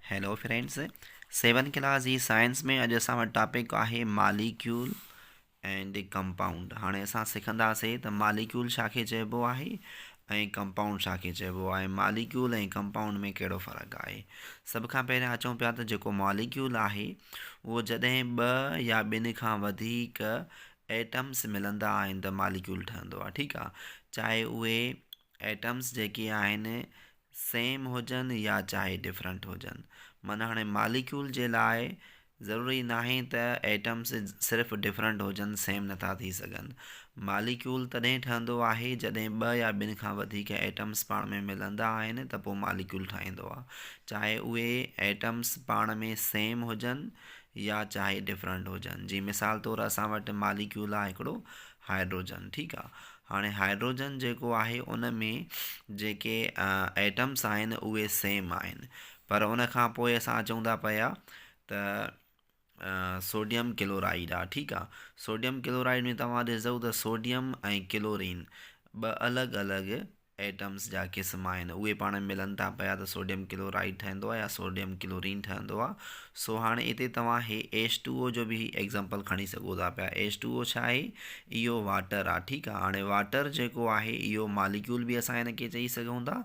Hello friends, 7 class जी science में अॼु असां वटि टॉपिक आहे मालिक्यूल एंड कंपाउंड। हाणे असां सिखंदासीं त मालिक्यूल छा खे चइबो आहे ऐं कंपाउंड छा खे चइबो आहे। मालिक्यूल ऐं कंपाउंड में कहिड़ो फ़र्क़ु आहे। सभ खां पहिरियां अचूं पिया त जेको मालिक्यूल आहे उहो जॾहिं ॿ या ॿिनि खां वधीक एटम्स मिलंदा आहिनि त मालिक्यूल ठहंदो आहे। ठीकु आहे, चाहे उहे एटम्स जेके आहिनि सेम हुजनि या चाहे डिफरेंट हुजनि। माना हाणे मालिक्यूल जे लाइ ज़रूरी नाहे त एटम्स सिर्फ़ु डिफरेंट हुजनि, सेम नथा थी सघनि। मालिक्यूल तॾहिं ठहंदो आहे जॾहिं ॿ या ॿिनि खां वधीक एटम्स पाण में मिलंदा आहिनि त पोइ मालिक्यूल ठहींदो आहे। चाहे उहे एटम्स पाण में सेम हुजनि या चाहे डिफरेंट हुजनि। जी मिसाल तौरु असां वटि मालिक्यूल आहे हिकिड़ो हाइड्रोजन। ठीकु आहे, हाणे हाइड्रोजन जेको आहे उन में जेके एटम्स आहिनि उहे सेम आहिनि, पर उन खां पोइ असां अचूं था पिया त सोडियम क्लोराइड आहे। ठीकु आहे, सोडियम क्लोराइड में तव्हां ॾिसो त सोडियम ऐं क्लोरीन ॿ अलॻि अलॻि एटम्स जा क़िस्म आहिनि, उहे पाण में मिलनि था पिया त सोडियम क्लोराइड ठहंदो आहे या सोडियम क्लोरीन ठहंदो आहे। सो हाणे हिते तव्हां H2O जो बि एग्ज़ाम्पल खणी सघो था पिया। H2O छा आहे? इहो वाटर आहे। ठीकु आहे, हाणे वाटर जेको आहे इहो मालिक्यूल बि असां हिन खे चई सघूं था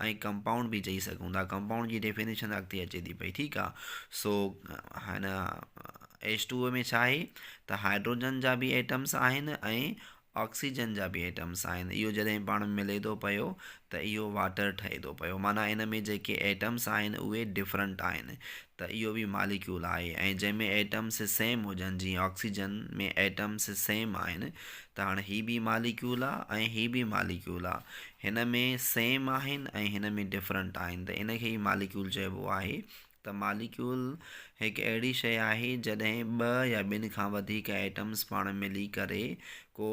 ऐं कंपाउंड बि चई सघूं था। कंपाउंड जी डेफिनेशन अॻिते अचे थी पई। ठीकु आहे, सो हिन H2O में छा आहे त हाइड्रोजन जा बि एटम्स आहिनि ऐं ऑक्सीजन जा बि एटम्स आहिनि। इहो जॾहिं पाण में मिले थो पियो त इहो वाटर ठहे थो पियो। माना इन में जेके एटम्स आहिनि उहे डिफरेंट आहिनि, त इहो बि मालिक्यूल आहे। ऐं जंहिंमें एटम्स सेम हुजनि, जीअं ऑक्सीजन में एटम्स सेम आहिनि, त हाणे हीअ बि मालिक्यूल आहे ऐं हीअ बि मालिक्यूल आहे। हिन में सेम आहिनि ऐं हिन में डिफरेंट आहिनि, त इन खे ई मालिक्यूल चइबो आहे। त मालिक्यूल हिकु अहिड़ी शइ आहे जॾहिं ॿ या ॿिनि खां वधीक एटम्स पाण मिली करे को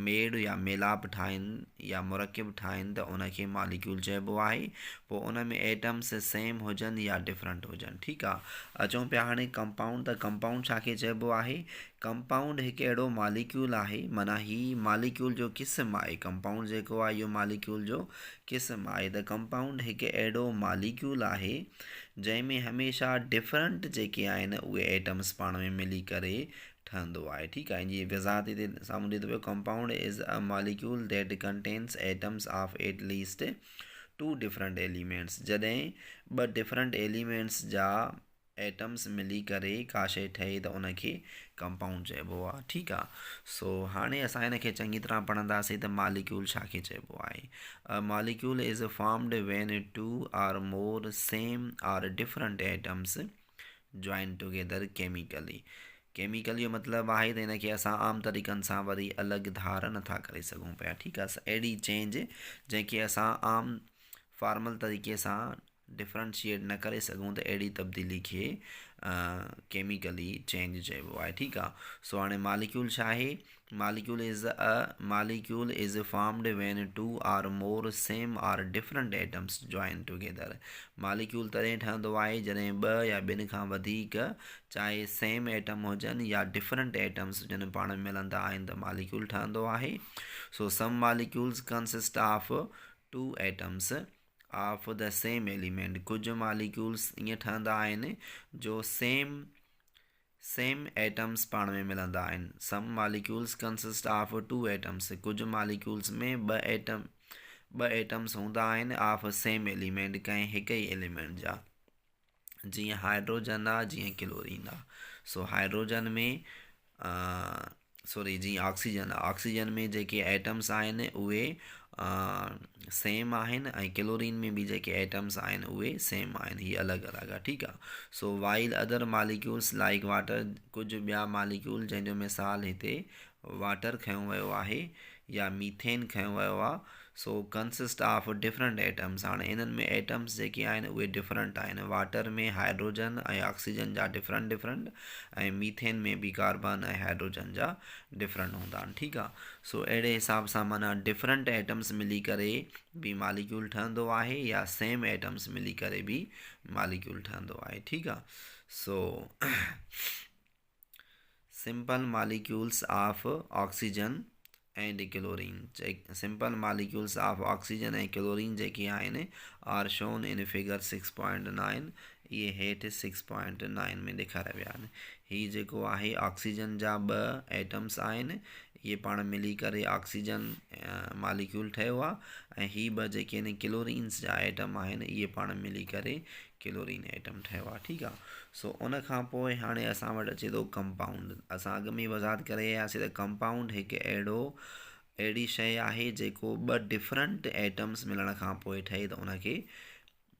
मेड़ या मेलाप ठाहिनि या मुरकिब ठाहिनि त उनखे मालिक्यूल चइबो आहे। पोइ उन में एटम्स सेम हुजनि या डिफरेंट हुजनि। ठीकु आहे, अचूं पिया हाणे कंपाउंड। त कंपाउंड छा खे चइबो आहे? कंपाउंड हिकु अहिड़ो मालिक्यूल आहे, माना हीअ मालिक्यूल जो क़िस्म आहे। कंपाउंड जेको आहे इहो मालिक्यूल जो क़िस्म आहे। त कंपाउंड हिकु अहिड़ो मालिक्यूल आहे जंहिंमें हमेशह डिफरेंट जेके आहिनि उहे एटम्स पाण में मिली करे ठहंदो आहे। ठीकु आहे, जीअं वज़ाहत हिते साम्हूं ॾिए थो पियो, compound is a molecule that contains atoms of at least two different elements. जॾहिं ॿ डिफरेंट एलिमेंट्स जा एटम्स मिली करे का शइ ठहे त उनखे कंपाउंड चइबो आहे। ठीकु आहे, सो हाणे असां हिन खे चङी तरह पढ़ंदासीं त मालिक्यूल छा खे चइबो आहे। A molecule is formed when two or more same or different atoms join together chemically. Chemical जो मतिलबु आहे त हिनखे असां आम तरीक़नि सां वरी अलॻि धार नथा करे सघूं पिया। ठीकु आहे, अहिड़ी चेंज जंहिंखे असां आम फॉर्मल तरीक़े सां डिफ्रेंशिएट न करे सघूं त अहिड़ी तब्दीली खे केमिकली चेंज चइबो आहे। ठीकु आहे, सो हाणे मालिक्यूल छा आहे? Molecule is formed when two or more same or different atoms join together. Molecule तॾहिं ठहंदो आहे जॾहिं ॿ या ॿिनि खां वधीक चाहे सेम एटम हुजनि या डिफरेंट एटम्स हुजनि पाण में मिलंदा आहिनि त मालिक्यूल ठहंदो आहे। So some molecules consist of two atoms of the same element. कुझु मालिक्यूल्स ईअं ठहंदा आहिनि जो सेम एटम्स पाण में मिलंदा आहिनि। Some molecules consist of two atoms. कुझु मालिक्यूल्स में ॿ एटम्स हूंदा आहिनि ऑफ सेम एलिमेंट, कंहिं हिक ई एलिमेंट जा। जीअं हाइड्रोजन आहे, जीअं क्लोरीन आहे। सो हाइड्रोजन में जीअं ऑक्सीजन आहे, ऑक्सीजन में जेके एटम्स आहिनि उहे सेम आहिनि ऐं क्लोरीन में बि जेके एटम्स आहिनि उहे सेम आहिनि। हीअ अलॻि अलॻि आहे। ठीकु आहे, so while other molecules like water. कुझु ॿिया मालिक्यूल जंहिंजो मिसाल हिते वाटर खयों वियो आहे या मीथेन खयों वियो आहे। सो कंसिस्ट ऑफ डिफरेंट एटम्स। हाणे इन्हनि में एटम्स जेके आहिनि उहे डिफरेंट आहिनि। वाटर में हाइड्रोजन ऐं ऑक्सीजन जा डिफरेंट ऐं मीथेन में बि कार्बन ऐं हाइड्रोजन जा डिफरेंट हूंदा आहिनि। ठीकु आहे, सो अहिड़े हिसाब सां माना डिफरेंट एटम्स मिली करे बि मालिक्यूल ठहंदो आहे या सेम एटम्स मिली करे बि मालिक्यूल ठहंदो आहे। ठीकु आहे, so simple molecules of oxygen and chlorine. Simple molecules of oxygen ऐं क्लोरीन जेके आहिनि आर शोन इन फिगर 6.9 ये हेठि 6.9 में ॾेखारिया विया आहिनि। हीअ जेको आहे ऑक्सीजन जा 2 एटम्स आहिनि, इहे पाण मिली करे ऑक्सीजन मालिक्यूल ठहियो आहे, ऐं हीअ 2 जेके आहिनि क्लोरीन्स जा एटम आहिनि, इहे पाण मिली करे क्लोरीन एटम ठहियो आहे। ठीकु आहे। सो उन खां पोइ हाणे असां वटि अचे थो कंपाउंड। असां अॻ में वज़ाहत करे आयासीं त कंपाउंड हिकु अहिड़ी शइ आहे जेको 2 डिफरेंट एटम्स मिलण खां पोइ ठहे त उनखे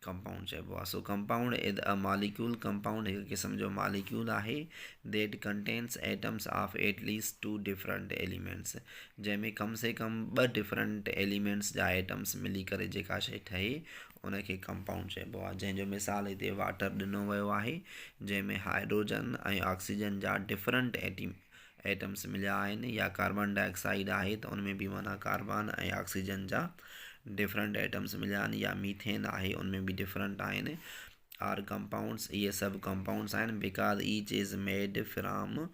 कंपाउंड चइबो आहे। सो compound is a molecule. Compound हिकु क़िस्म जो मॉलिक्यूल आहे that contains atoms of at least 2 different elements, जंहिंमें कम से कम 2 डिफरेंट एलिमेंट्स जा एटम्स मिली करे जेका शइ ठहे उनखे कंपाउंड चइबो आहे। जंहिंजो मिसाल हिते वाटर ॾिनो वियो आहे, जंहिंमें हाइड्रोजन ऐं ऑक्सीजन जा डिफरेंट एटम्स मिलिया आहिनि, या कार्बन डाइऑक्साइड आहे त उनमें बि माना कार्बन ऐं ऑक्सीजन जा डिफरेंट एटम्स मिलिया आहिनि, या मीथेन आहे उनमें बि डिफरेंट आहिनि। आर कंपाउंड्स, इहे सभु कंपाउंड्स आहिनि because each is made from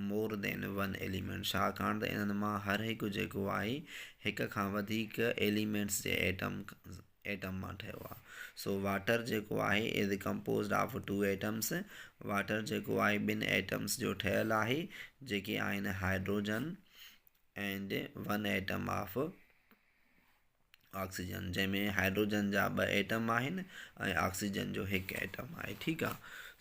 more than 1 element. छाकाणि त इन्हनि मां हर हिकु जेको आहे हिक खां वधीक एलिमेंट्स जे एटम मां ठहियो आहे। सो वाटर जेको आहे is composed of 2 atoms. Water जेको आहे 2 एटम्स जो ठहियलु आहे, जेके आहिनि hydrogen and 1 atom of oxygen, जंहिंमें हाइड्रोजन जा 2 एटम आहिनि ऐं ऑक्सीजन जो 1 एटम आहे। ठीकु आहे।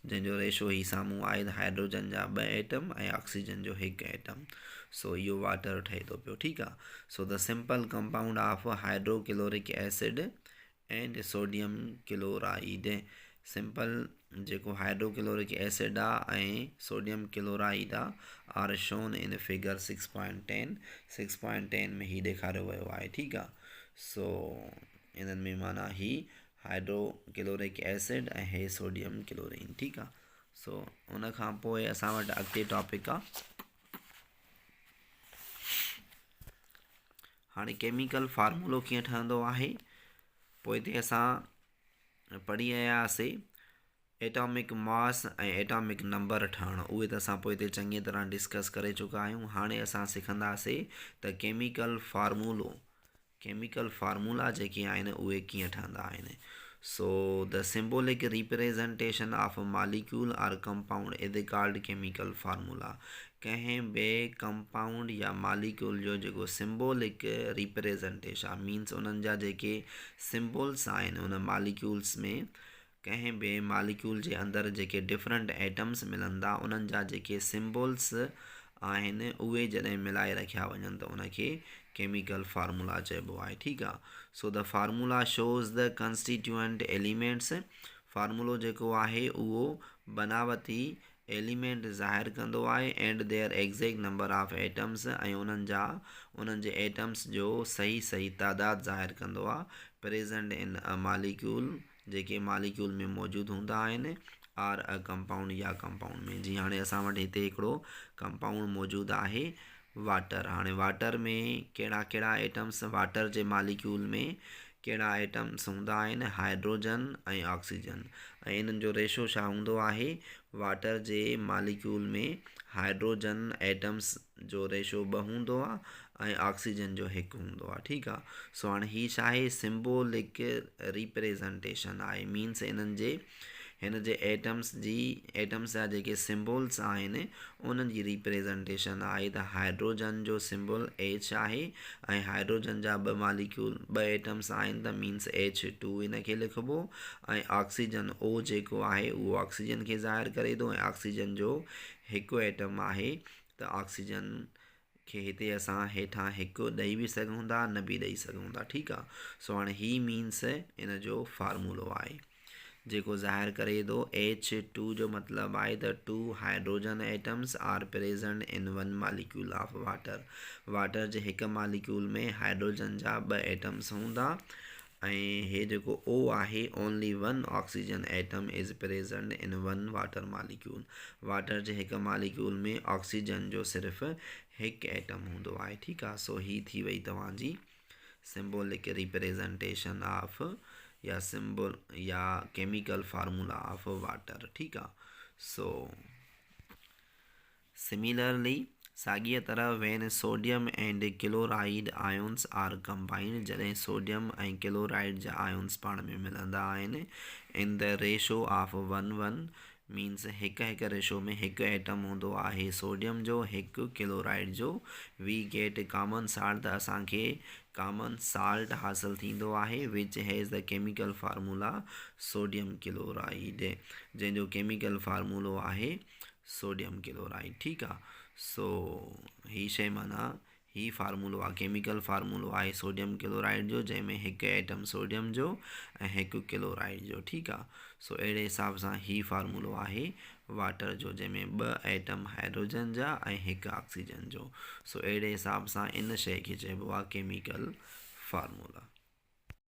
जंहिंजो रेशो ही साम्हूं आहे त हाइड्रोजन जा 2 एटम ऐं ऑक्सीजन जो 1 एटम। सो इहो वाटर ठहे थो पियो। ठीकु आहे। So the simple compound of hydrochloric acid and sodium chloride. Simple जेको हाइड्रोक्लोरिक एसिड आहे ऐं सोडियम क्लोराइड आहे आर शोन इन फिगर 6.10। 6.10 में ही ॾेखारियो वियो आहे। ठीकु आहे। सो इन्हनि में माना ही हाइड्रोक्लोरिक एसिड ऐं हे सोडियम क्लोरीन। ठीकु आहे। सो उन खां पोइ असां वटि अॻिते टॉपिक आहे हाणे केमिकल फार्मूलो कीअं ठहंदो आहे। पोइ हिते असां पढ़ी आयासीं एटॉमिक मास ऐं एटॉमिक नंबर ठहणु, उहे त असां पोइ हिते चङी तरह डिस्कस करे चुका आहियूं। हाणे असां सिखंदासीं त केमिकल फार्मूला जेके आहिनि उहे कीअं ठहंदा आहिनि। So the symbolic representation of molecule or compound is called chemical formula. कंहिं बि कंपाउंड या मॉलिक्यूल जो जेको सिंबॉलिक रिप्रेजेंटेशन मीन्स उन्हनि जा जेके सिंबल्स आहिनि उन मॉलिक्यूल्स में, कंहिं बि मॉलिक्यूल जे अंदरि जेके डिफरेंट एटम्स मिलंदा उन्हनि जा जेके सिंबल्स आहिनि उहे जॾहिं मिलाए रखिया वञनि त उनखे केमिकल फार्मूला चइबो आहे। ठीकु आहे। So the formula shows the constituent elements. फार्मूलो जेको आहे उहो बनावटी एलिमेंट ज़ाहिर कंदो आहे and their exact number of atoms, ऐं उन्हनि जे एटम्स जो सही तादाद ज़ाहिर कंदो आहे प्रेजेंट इन अ मॉलिक्यूल, जेके मॉलिक्यूल में मौजूदु हूंदा आहिनि, आर अ कंपाउंड या कंपाउंड में। जी हाणे असां वटि हिते हिकिड़ो कंपाउंड मौजूदु आहे वाटर। हाणे वाटर में कहिड़ा एटम्स, वाटर जे मॉलिक्यूल में कहिड़ा एटम्स हूंदा आहिनि, हाइड्रोजन ऐं ऑक्सीजन, ऐं इन्हनि जो रेशो छा हूंदो आहे। वाटर जे मॉलिक्यूल में हाइड्रोजन एटम्स जो रेशो 2 हूंदो आहे ऐं ऑक्सीजन जो 1 हूंदो आहे। ठीकु आहे। सो हाणे हीअ छा आहे, सिंबॉलिक रिप्रेजेंटेशन आहे। मीन्स हिन जे एटम्स जा जेके सिंबल्स आहिनि उन्हनि जी रिप्रेजेंटेशन आहे। त हाइड्रोजन जो सिंबल H आहे ऐं हाइड्रोजन जा 2 एटम्स आहिनि त मीन्स H2 इनखे लिखिबो, ऐं ऑक्सीजन O जेको आहे उहो ऑक्सीजन खे ज़ाहिर करे थो, ऐं ऑक्सीजन जो 1 एटम आहे त ऑक्सीजन खे हिते असां हेठां 1 ॾेई बि सघूं था, न बि ॾेई सघूं था। ठीकु आहे। सो हाणे ही मीन्स इन जो फार्मूलो आहे जेको ज़ाहिर करे थो H2 जो मतिलबु आहे त 2 hydrogen atoms R present in 1 molecule of water. Water जे 1 मॉलिक्यूल में हाइड्रोजन जा 2 एटम्स हूंदा, ऐं हे जेको O आहे only 1 oxygen atom is present in 1 water molecule. Water जे 1 मॉलिक्यूल में ऑक्सीजन जो सिर्फ़ु 1 एटम हूंदो आहे। ठीकु आहे। सो ही थी वई तव्हांजी सिंबॉलिक रिप्रेजेंटेशन ऑफ या सिंबल या केमिकल फार्मूला ऑफ वाटर। ठीकु आहे। सो सिमिलरली साॻीअ तरह when sodium and chloride ions are combined, जॾहिं सोडियम ऐं क्लोराइड जा आयोन्स पाण में मिलंदा आहिनि in the ratio of 1:1 means हिकु रेशो में हिकु एटम हूंदो आहे सोडियम जो, हिकु क्लोराइड जो, वी गेट कॉमन साल्ट, त असांखे कॉमन साल्ट हासिलु थींदो आहे which has the chemical formula sodium chloride, जंहिंजो केमिकल फार्मूलो आहे सोडियम क्लोराइड। ठीकु आहे। सो ही शइ माना ही फार्मूलो आहे, केमिकल फार्मूलो आहे सोडियम क्लोराइड जो, जंहिंमें हिकु एटम सोडियम जो ऐं हिकु क्लोराइड जो। ठीकु आहे। सो अहिड़े हिसाब सां ही फार्मूलो आहे वाटर जो, जंहिंमें 2 एटम हाइड्रोजन जा ऐं हिकु ऑक्सीजन जो। सो अहिड़े हिसाब सां इन शइ खे चइबो आहे केमिकल फार्मूला।